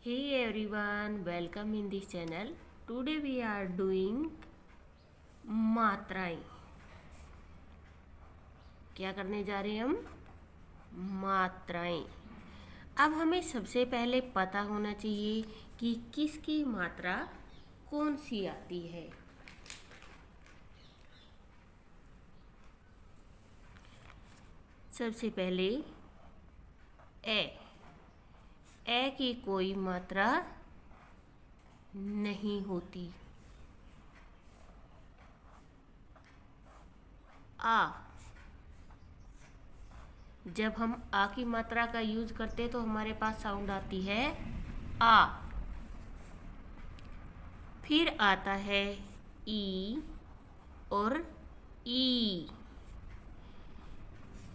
Hey everyone, welcome in this channel. Today we are doing मात्राएं. क्या करने जा रहे हैं हम? मात्राएं. अब हमें सबसे पहले पता होना चाहिए कि किसकी मात्रा कौन सी आती है. सबसे पहले ए की कोई मात्रा नहीं होती. आ, जब हम आ की मात्रा का यूज करते तो हमारे पास साउंड आती है आ. फिर आता है ई और ई.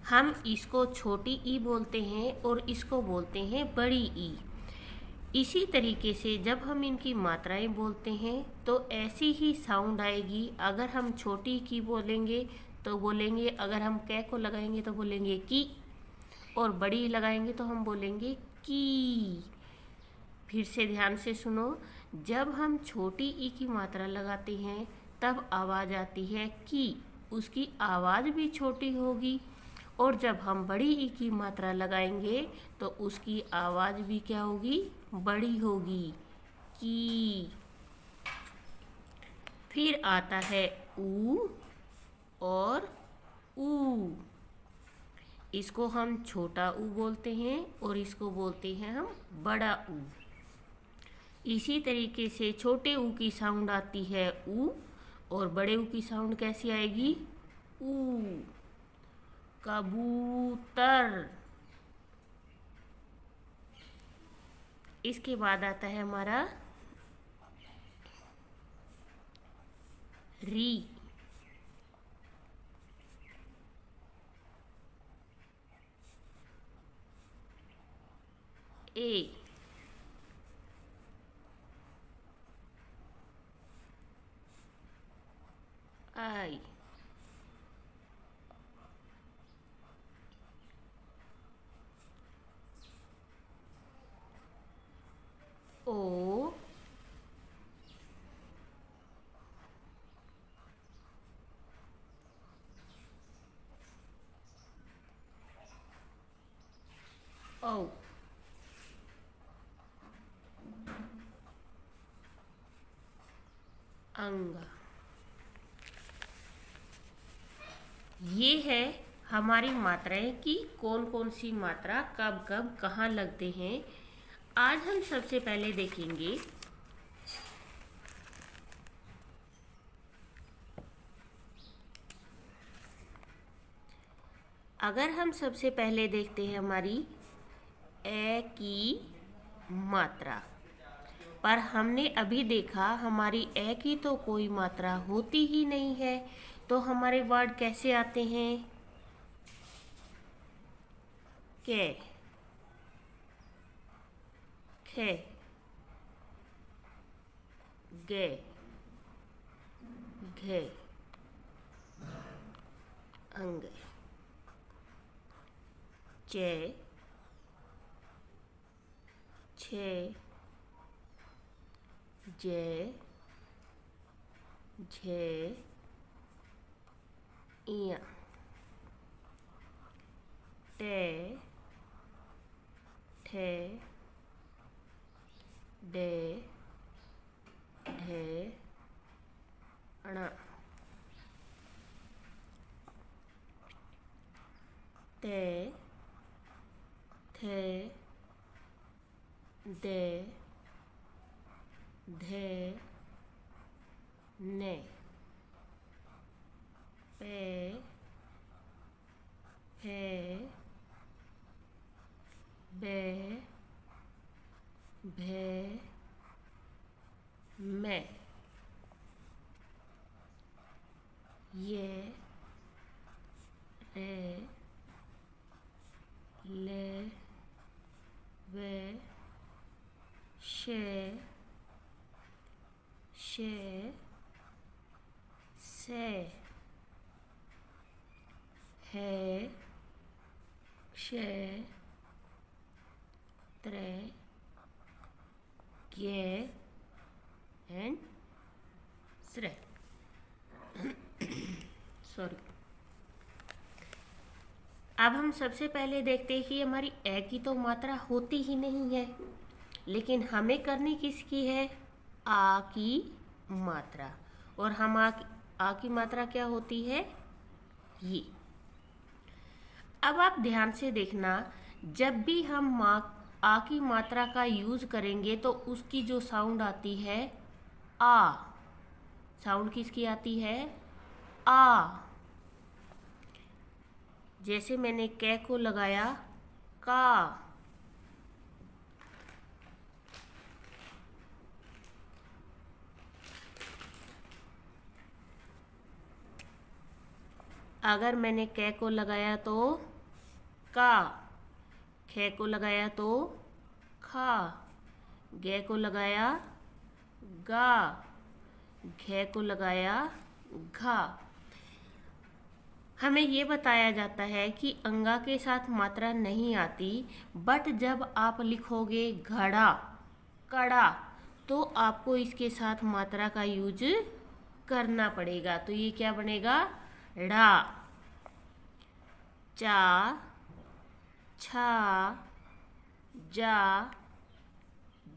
हम इसको छोटी ई बोलते हैं और इसको बोलते हैं बड़ी ई. इसी तरीके से जब हम इनकी मात्राएं बोलते हैं तो ऐसी ही साउंड आएगी. अगर हम छोटी की बोलेंगे तो बोलेंगे, अगर हम कै को लगाएंगे तो बोलेंगे की, और बड़ी लगाएंगे तो हम बोलेंगे की. फिर से ध्यान से सुनो. जब हम छोटी ई की मात्रा लगाते हैं तब आवाज़ आती है की, उसकी आवाज़ भी छोटी होगी. और जब हम बड़ी ई की मात्रा लगाएंगे तो उसकी आवाज़ भी क्या होगी? बड़ी होगी, की. फिर आता है ऊ और ऊ. इसको हम छोटा ऊ बोलते हैं और इसको बोलते हैं हम बड़ा ऊ. इसी तरीके से छोटे ऊ की साउंड आती है ऊ, और बड़े ऊ की साउंड कैसी आएगी? ऊ. कबूतर. इसके बाद आता है हमारा री. ए. आई. ओ. औ. अंग. ये है हमारी मात्राएं कि कौन कौन सी मात्रा कब कब कहाँ लगते हैं. आज हम सबसे पहले देखेंगे अगर हम सबसे पहले देखते हैं हमारी ए की मात्रा. पर हमने अभी देखा हमारी ए की तो कोई मात्रा होती ही नहीं है. तो हमारे वर्ड कैसे आते हैं? के, खे, गे, घे, अंग, चे, छे, जे, झे, इया, टे, ठे, डे, ढे, अणा, ते, थे, दे, धे, ने, पे, फे, बे, भे, मैं. ये, रे, ले, वे, शे, शे, से, है, क्षे, त्रे, गे एंड श्रे। सॉरी। अब हम सबसे पहले देखते हैं कि हमारी ए की तो मात्रा होती ही नहीं है, लेकिन हमें करनी किसकी है? आ की मात्रा। और हम आ की मात्रा क्या होती है? ये। अब आप ध्यान से देखना, जब भी हम आ की मात्रा का यूज करेंगे तो उसकी जो साउंड आती है आ। साउंड किसकी आती है? आ। जैसे मैंने कै को लगाया का। अगर मैंने कै को लगाया तो का, खे को लगाया तो खा, गे को लगाया गा, घे को लगाया घा। हमें ये बताया जाता है कि अंगा के साथ मात्रा नहीं आती, बट जब आप लिखोगे घड़ा, कड़ा, तो आपको इसके साथ मात्रा का यूज करना पड़ेगा। तो ये क्या बनेगा? ड़ा। चा, छा, जा,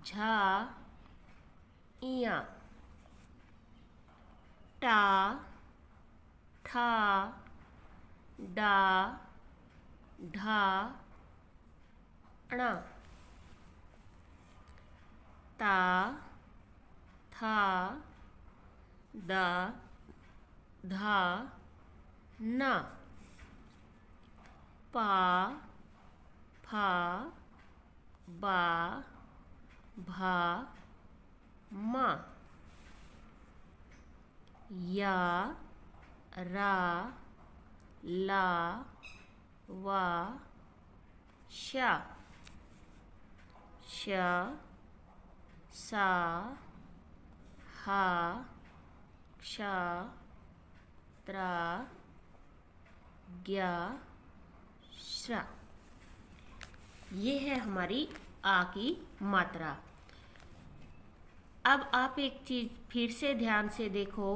झा, इया। टा, ठा, डा, ढा, णा। ता, था, दा, धा, ना। पा, फा, बा, भा, मा। या, रा, ला, वा, शा। श, सा, हा, क्षा, त्रा, ज्ञा, श्रा। ये है हमारी आ की मात्रा। अब आप एक चीज फिर से ध्यान से देखो,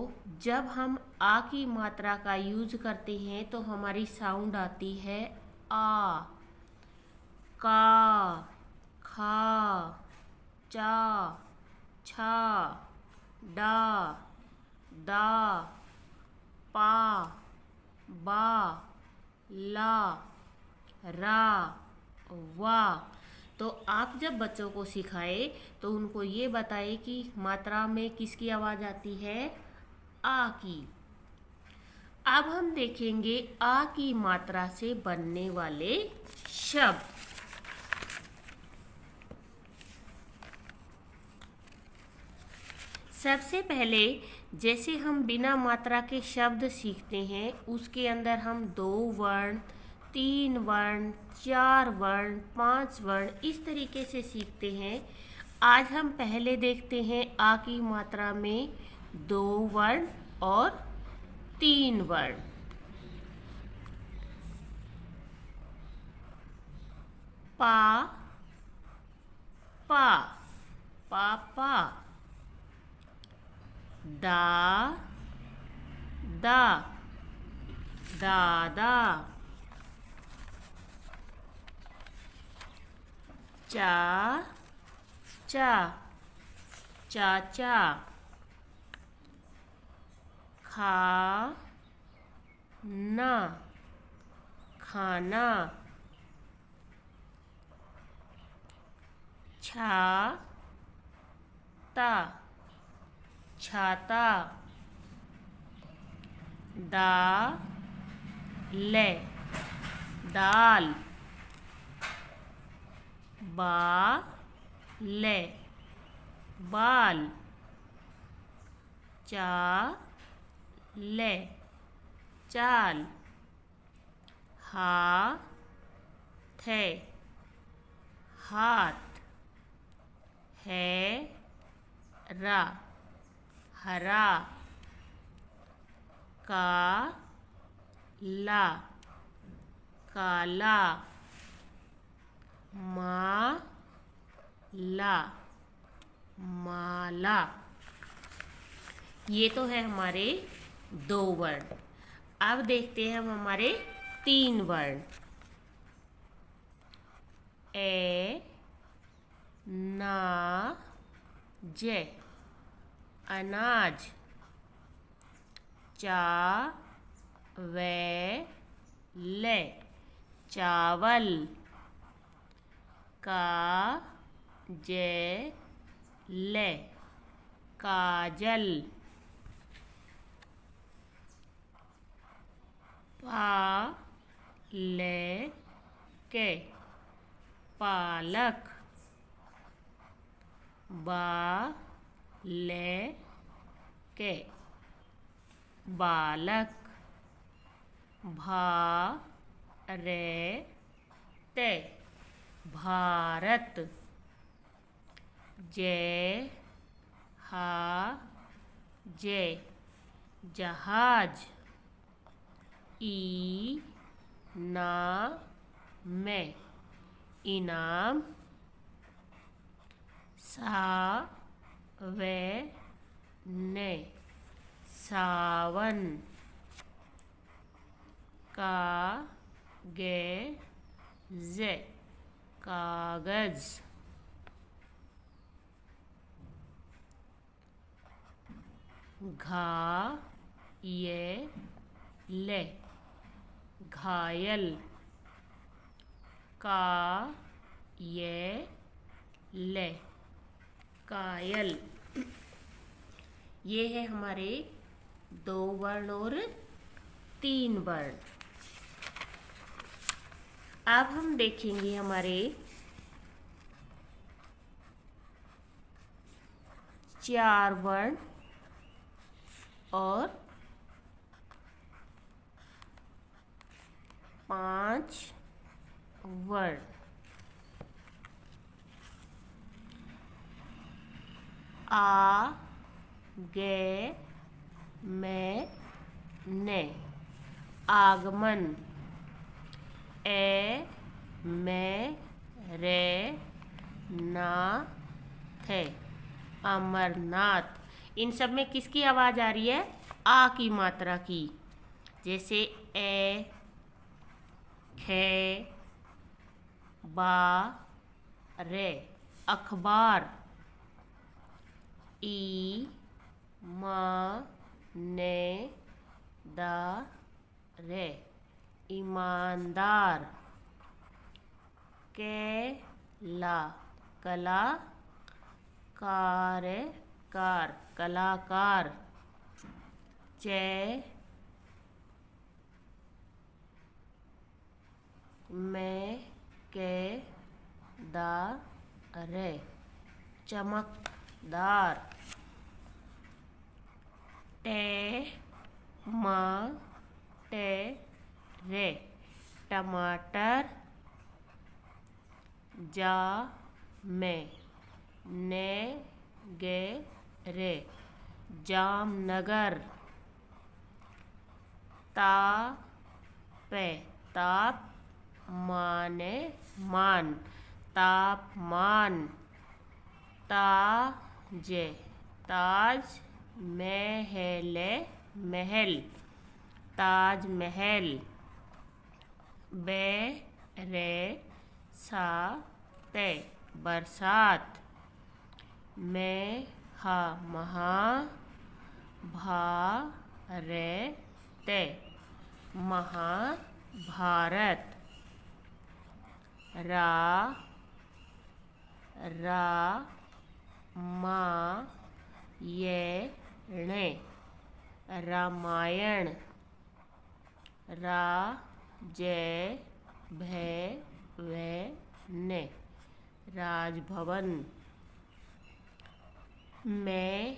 जब हम आ की मात्रा का यूज करते हैं तो हमारी साउंड आती है आ। का, खा, चा, छा, डा, दा, पा, बा, ला, रा, वा। तो आप जब बच्चों को सिखाए तो उनको ये बताए कि मात्रा में किसकी आवाज़ आती है? आ की। अब हम देखेंगे आ की मात्रा से बनने वाले शब्द। सबसे पहले जैसे हम बिना मात्रा के शब्द सीखते हैं, उसके अंदर हम 2 वर्ण, 3 वर्ण, 4 वर्ण, 5 वर्ण इस तरीके से सीखते हैं। आज हम पहले देखते हैं आ की मात्रा में 2 वर्ण और 3 वर्ण। पा, पा, पापा। दा, दा, दादा। चा, चा, चाचा। खा, ना, खाना। छा, ता, छाता। दा, ले, दाल। बा, ले, बाल। चा, ले, चाल। हा, थे, हाथ। है, रा, हरा। का, ला, काला। मा, ला, माला। ये तो है हमारे 2 वर्ण। अब देखते हैं हम हमारे 3 वर्ण। ए ना जे अनाज। चा वे ले चावल। का जे ले काजल। पा ले के पालक। बा ले के बालक। भा रे ते भारत। जय हा जय जहाज। ई ना में इनाम। सा वे ने सावन। का गे जे कागज। घा ये ले घायल। का ये ले कायल। ये है हमारे 2 वर्ण और 3 वर्ण। अब हम देखेंगे हमारे 4 वर्ण और 5 वर्ण। आ गे में ने आगमन। ए में रे ना थे अमरनाथ। इन सब में किसकी आवाज़ आ रही है? आ की मात्रा की। जैसे ए खे बा रे अखबार। ई मा ने दा रे ईमानदार। के ला कला कार कलाकार। चे में के दा रे चमकदार। टे मा टे रे टमाटर। जा में ने गे रे जामनगर। ता पे ताप माने मान तापमान। ताजे ताज महले महल ताज महल। बे रे सा ते बरसात। में हा महा भा रे ते महाभारत। रा मा ये णे रामायण। रा जे भे वे ने राजभवन। में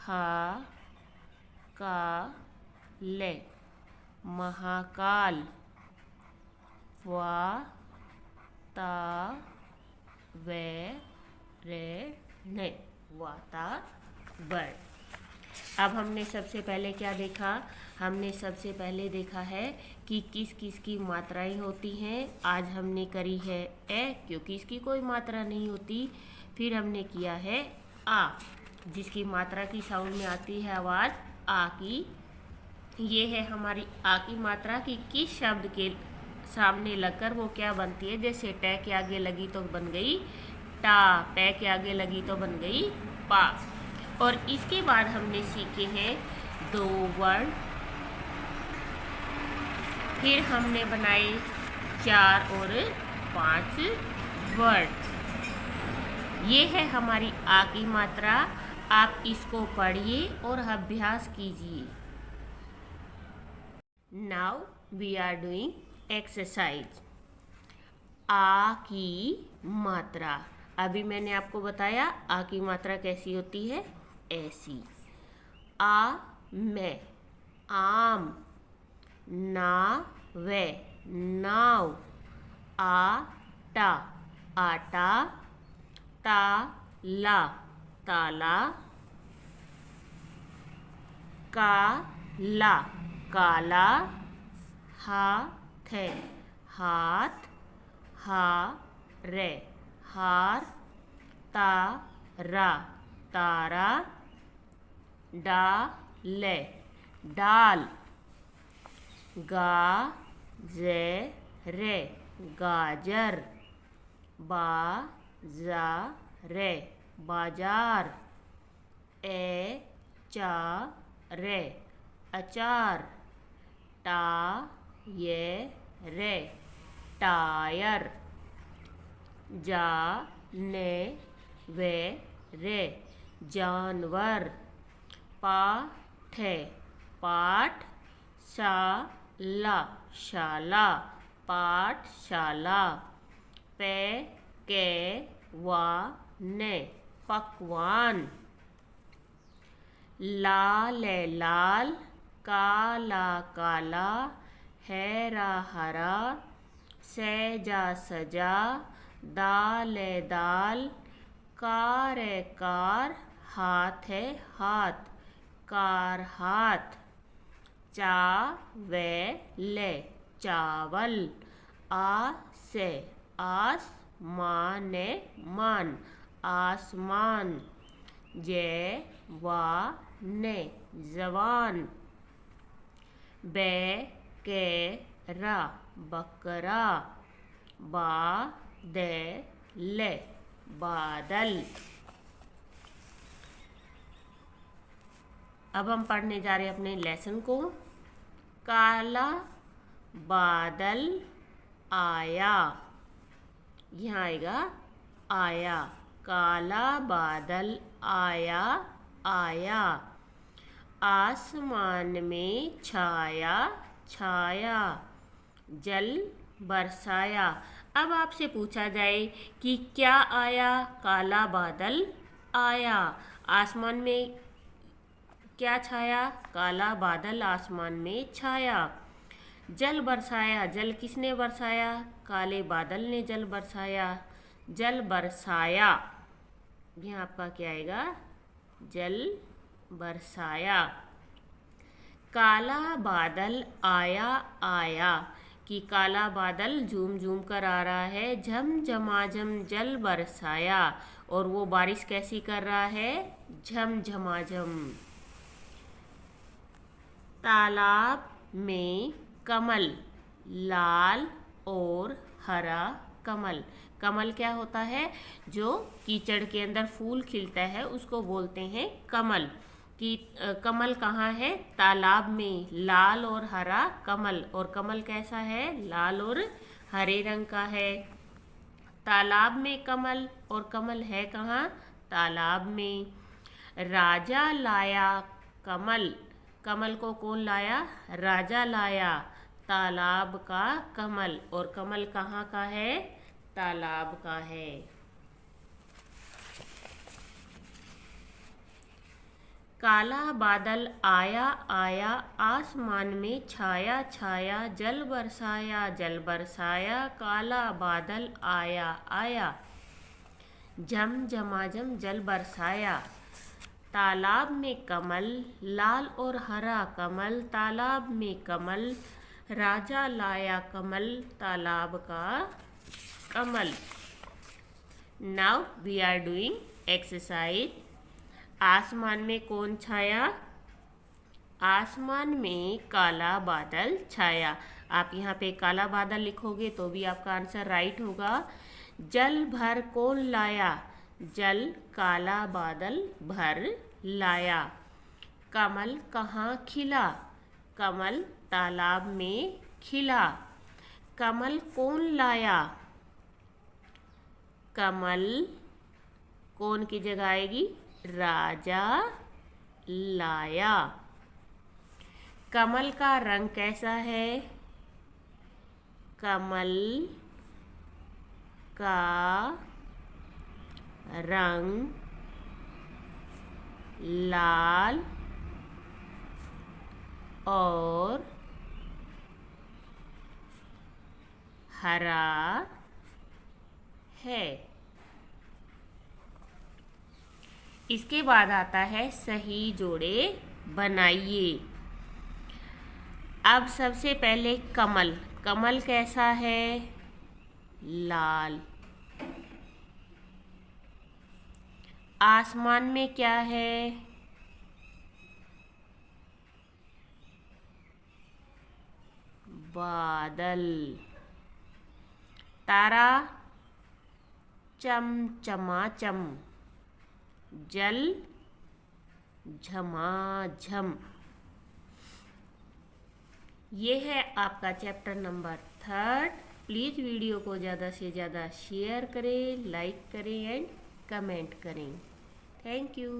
हा का ले महाकाल। वा ता वे रे ने वातावरण। अब हमने सबसे पहले क्या देखा? हमने सबसे पहले देखा है कि किस किस की मात्राएं होती हैं। आज हमने करी है ए, क्योंकि इसकी कोई मात्रा नहीं होती। फिर हमने किया है आ, जिसकी मात्रा की साउंड में आती है आवाज़ आ की। ये है हमारी आ की मात्रा कि किस शब्द के सामने लगकर वो क्या बनती है। जैसे ट के आगे लगी तो बन गई टा, पै के आगे लगी तो बन गई पा। और इसके बाद हमने सीखे हैं 2 वर्ण, फिर हमने बनाए 4 और 5 वर्ण। ये है हमारी आ की मात्रा। आप इसको पढ़िए और अभ्यास कीजिए। Now we are doing exercise. आ की मात्रा, अभी मैंने आपको बताया आ की मात्रा कैसी होती है, ऐसी। आ में आम, ना वे नाव, आटा आटा, ताला ताला, काला काला, हाथ हाथ, हारे हार, तारा तारा, डाल डाल, गाजर गाजर, बाजार बाजार, अचार अचार, टायर टायर, जानवर जानवर, पाठ पाठ, शाला शाला पाठशाला, पकवान पकवान, लाल लाल, काला काला, हरा हरा, सजा सजा, दाल दाल, कार कार, हाथ हाथ, कार हाथ, चावल चावल, आस आसमान मान आसमान, जवान जवान, बकरा बकरा, बादल बादल। अब हम पढ़ने जा रहे हैं अपने लेसन को। काला बादल आया, यहाँ आएगा आया, काला बादल आया आया, आसमान में छाया छाया, जल बरसाया। अब आपसे पूछा जाए कि क्या आया, काला बादल आया, आसमान में क्या छाया, काला बादल आसमान में छाया, जल बरसाया, जल किसने बरसाया, काले बादल ने जल बरसाया, जल बरसाया, यहाँ आपका क्या आएगा, जल बरसाया। काला बादल आया आया, कि काला बादल झूम झूम कर आ रहा है, झम झमाझम जल बरसाया, और वो बारिश कैसी कर रहा है, झम झमाझम। तालाब में कमल, लाल और हरा कमल। कमल क्या होता है, जो कीचड़ के अंदर फूल खिलता है उसको बोलते हैं कमल। कि कमल कहाँ है, तालाब में, लाल और हरा कमल। और कमल कैसा है, लाल और हरे रंग का है। तालाब में कमल, और कमल है कहाँ, तालाब में। राजा लाया कमल, कमल को कौन लाया, राजा लाया, तालाब का कमल। और कमल कहाँ का है, तालाब का है। काला बादल आया आया, आसमान में छाया छाया, जल बरसाया, काला बादल आया आया, झम झमाझम जल बरसाया। तालाब में कमल, लाल और हरा कमल, तालाब में कमल, राजा लाया कमल, तालाब का कमल। Now we are doing exercise आसमान में कौन छाया? आसमान में काला बादल छाया। आप यहाँ पे काला बादल लिखोगे तो भी आपका आंसर राइट होगा। जल भर कौन लाया? जल काला बादल भर लाया। कमल कहाँ खिला? कमल तालाब में खिला। कमल कौन लाया? कमल कौन की जगह आएगी? राजा लाया। कमल का रंग कैसा है? कमल का रंग लाल और हरा है। इसके बाद आता है सही जोड़े बनाइए। अब सबसे पहले कमल। कमल कैसा है? लाल। आसमान में क्या है? बादल। तारा चमचमाचम। जल झमाझम। ये है आपका चैप्टर नंबर 3। प्लीज़ वीडियो को ज़्यादा से ज़्यादा शेयर करें, लाइक करें एंड कमेंट करें। Thank you.